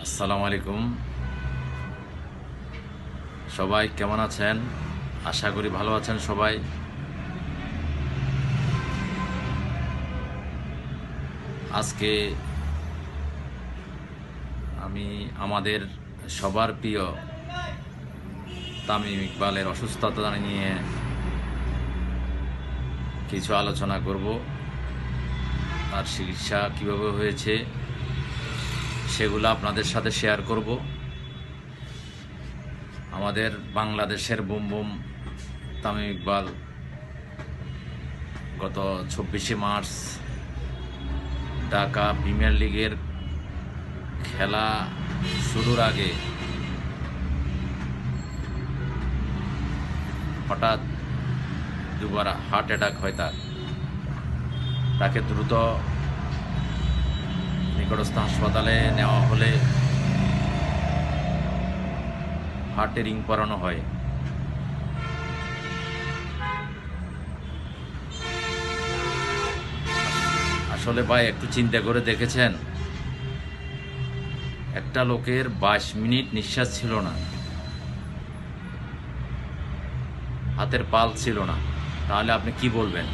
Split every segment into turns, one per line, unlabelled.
আসসালামু আলাইকুম। সবাই কেমন আছেন? আশা করি ভালো আছেন সবাই। আজকে আমি আমাদের সবার প্রিয় তামিম ইকবালের অসুস্থতা নিয়ে কিছু আলোচনা করব। তার চিকিৎসা কিভাবে হয়েছে সেগুলো আপনাদের সাথে শেয়ার করব। আমাদের বাংলাদেশের বুম বুম তামিম ইকবাল গত 26শে মার্চ ঢাকা প্রিমিয়ার লিগের খেলা শুরুর আগে হঠাৎ দুবার হার্ট অ্যাটাক হয়। তাকে দ্রুত নিকটস্থ হাসপাতালে নেওয়া হলে হার্টে রিং পরানো হয়। আসলে ভাই একটু চিন্তা করে দেখেছেন, একটা লোকের 22 মিনিট নিঃশ্বাস ছিল না, হাতের পাল ছিল না, তাহলে আপনি কি বলবেন?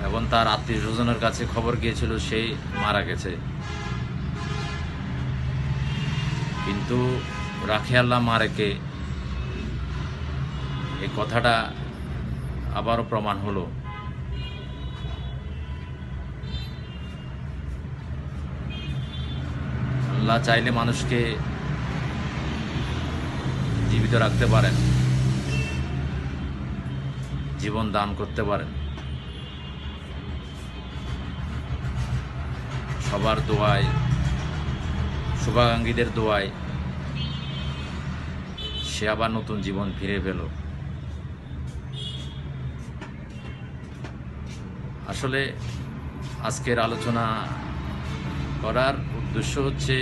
এবং তার আত্মীয় স্বজনের কাছে খবর গিয়েছিল সে মারা গেছে, কিন্তু রাখে আল্লাহ মারেকে, এই কথাটা আবারও প্রমাণ হলো। আল্লাহ চাইলে মানুষকে জীবিত রাখতে পারেন, জীবন দান করতে পারেন। সবার দোয়ায়, শুভাকাঙ্ক্ষীদের দোয়ায় সে আবার নতুন জীবন ফিরে পেল। আসলে আজকের আলোচনা করার উদ্দেশ্য হচ্ছে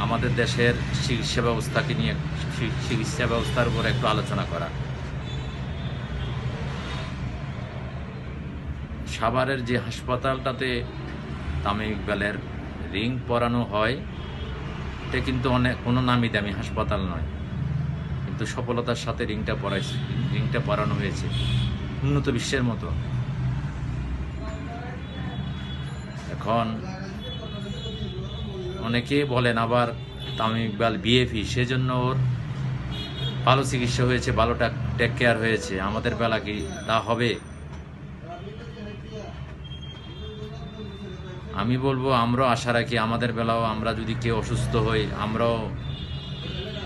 আমাদের দেশের চিকিৎসা ব্যবস্থাকে নিয়ে, চিকিৎসা ব্যবস্থার উপর একটু আলোচনা করা। সাভারের যে হাসপাতালটাতে তামিম ইকবালের রিং পরানো হয়, এটা কিন্তু কোনো নামি দামি হাসপাতাল নয়, কিন্তু সফলতার সাথে রিংটা পরানো হয়েছে উন্নত বিশ্বের মতো। এখন অনেকে বলেন আবার তামিম ইকবাল বিএফি, সেজন্য ওর ভালো চিকিৎসা হয়েছে, ভালো টেক কেয়ার হয়েছে। আমাদের বেলা কি তা হবে? আমি বলবো আমরাও আশা রাখি আমাদের বেলাও আমরা যদি কেউ অসুস্থ হই, আমরাও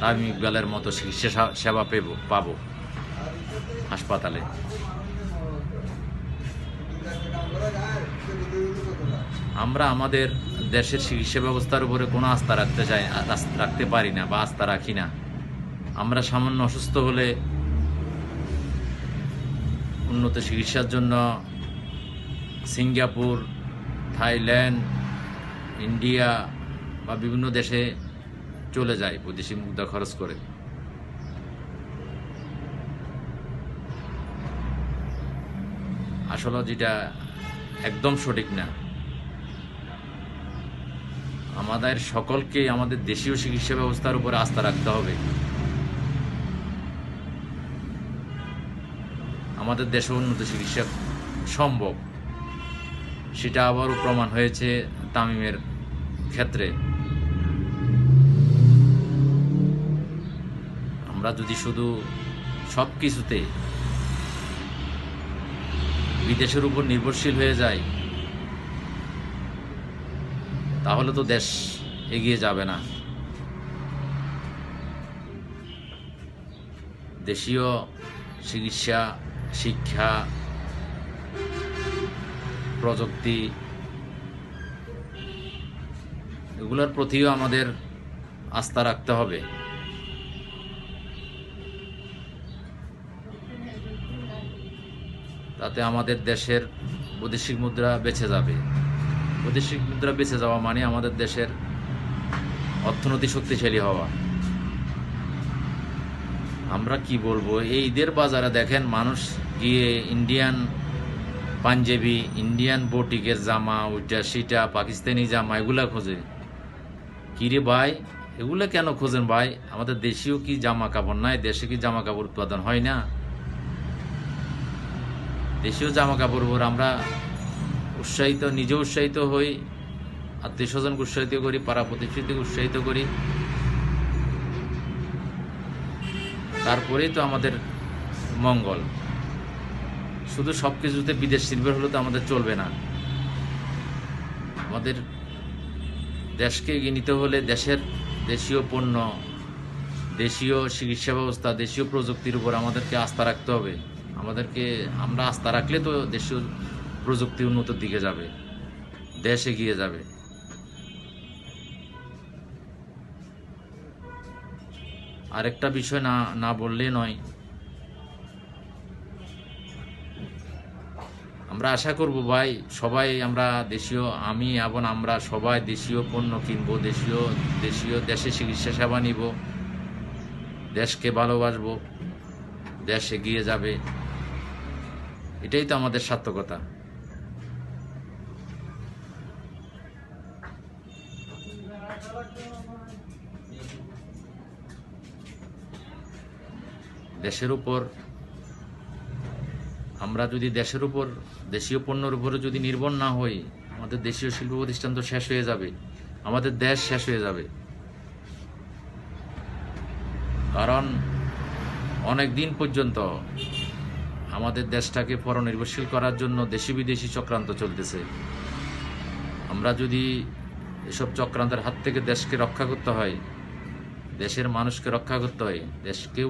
তামিম ইকবালের মতো চিকিৎসা সেবা পাবো হাসপাতালে। আমরা আমাদের দেশের চিকিৎসা ব্যবস্থার উপরে কোনো আস্থা রাখতে পারি না বা আস্থা রাখি না। আমরা সামান্য অসুস্থ হলে উন্নত চিকিৎসার জন্য সিঙ্গাপুর, থাইল্যান্ড, ইন্ডিয়া বা বিভিন্ন দেশে চলে যায় বৈদেশিক মুদ্রা খরচ করে। আসলে যেটা একদম সঠিক না। আমাদের সকলকে আমাদের দেশীয় চিকিৎসা ব্যবস্থার উপরে আস্থা রাখতে হবে। আমাদের দেশে উন্নত চিকিৎসা সম্ভব, সেটা আবারও প্রমাণ হয়েছে তামিমের ক্ষেত্রে। আমরা যদি শুধু সব কিছুতে বিদেশের উপর নির্ভরশীল হয়ে যাই, তাহলে তো দেশ এগিয়ে যাবে না। দেশীয় চিকিৎসা, শিক্ষা, প্রযুক্তি, এগুলোর প্রতিও আমাদের আস্থা রাখতে হবে। তাতে আমাদের দেশের বৈদেশিক মুদ্রা বেঁচে যাবে। বৈদেশিক মুদ্রা বেঁচে যাওয়া মানে আমাদের দেশের অর্থনৈতিক শক্তিশালী হওয়া। আমরা কি বলবো, এই ঈদের বাজারে দেখেন মানুষ গিয়ে ইন্ডিয়ান পাঞ্জাবি, ইন্ডিয়ান বোটিকের জামা, ওইটা সেটা, পাকিস্তানি জামা, এগুলা খোঁজে। কিরে ভাই, এগুলা কেন খোঁজেন ভাই? আমাদের দেশীয় কি জামা কাপড় নাই? দেশে কি জামা কাপড় উৎপাদন হয় না? দেশীয় জামা কাপড় উপর আমরা উৎসাহিত, নিজে উৎসাহিত হই, আত্মীয় স্বজনকে উৎসাহিত করি, পাড়া প্রতিবেশীকে উৎসাহিত করি, তারপরেই তো আমাদের মঙ্গল। শুধু সব কিছুতে বিদেশ নির্ভর হলে তো আমাদের চলবে না। আমাদের দেশকে এগিয়ে নিতে হলে দেশীয় পণ্য, দেশীয় চিকিৎসা ব্যবস্থা, দেশীয় প্রযুক্তির উপর আমাদেরকে আস্থা রাখতে হবে। আমরা আস্থা রাখলে তো দেশীয় প্রযুক্তি উন্নতির দিকে যাবে, দেশ এগিয়ে যাবে। আরেকটা বিষয় না বললে নয়, আমরা আশা করব ভাই সবাই আমি এবং আমরা সবাই দেশীয় পণ্য কিনবো, দেশে চিকিৎসা সেবা নিব, দেশকে ভালোবাসবো, দেশ এগিয়ে যাবে। এটাই তো আমাদের সার্থকতা। আমরা যদি দেশীয় পণ্যের উপরে যদি নির্ভর না হই, আমাদের দেশীয় শিল্প প্রতিষ্ঠান তো শেষ হয়ে যাবে, আমাদের দেশ শেষ হয়ে যাবে। কারণ অনেক দিন পর্যন্ত আমাদের দেশটাকে পরনির্ভরশীল করার জন্য দেশি বিদেশি চক্রান্ত চলতেছে। আমরা যদি এসব চক্রান্তের হাত থেকে দেশকে রক্ষা করতে হয়, দেশের মানুষকে রক্ষা করতে হয়, দেশকে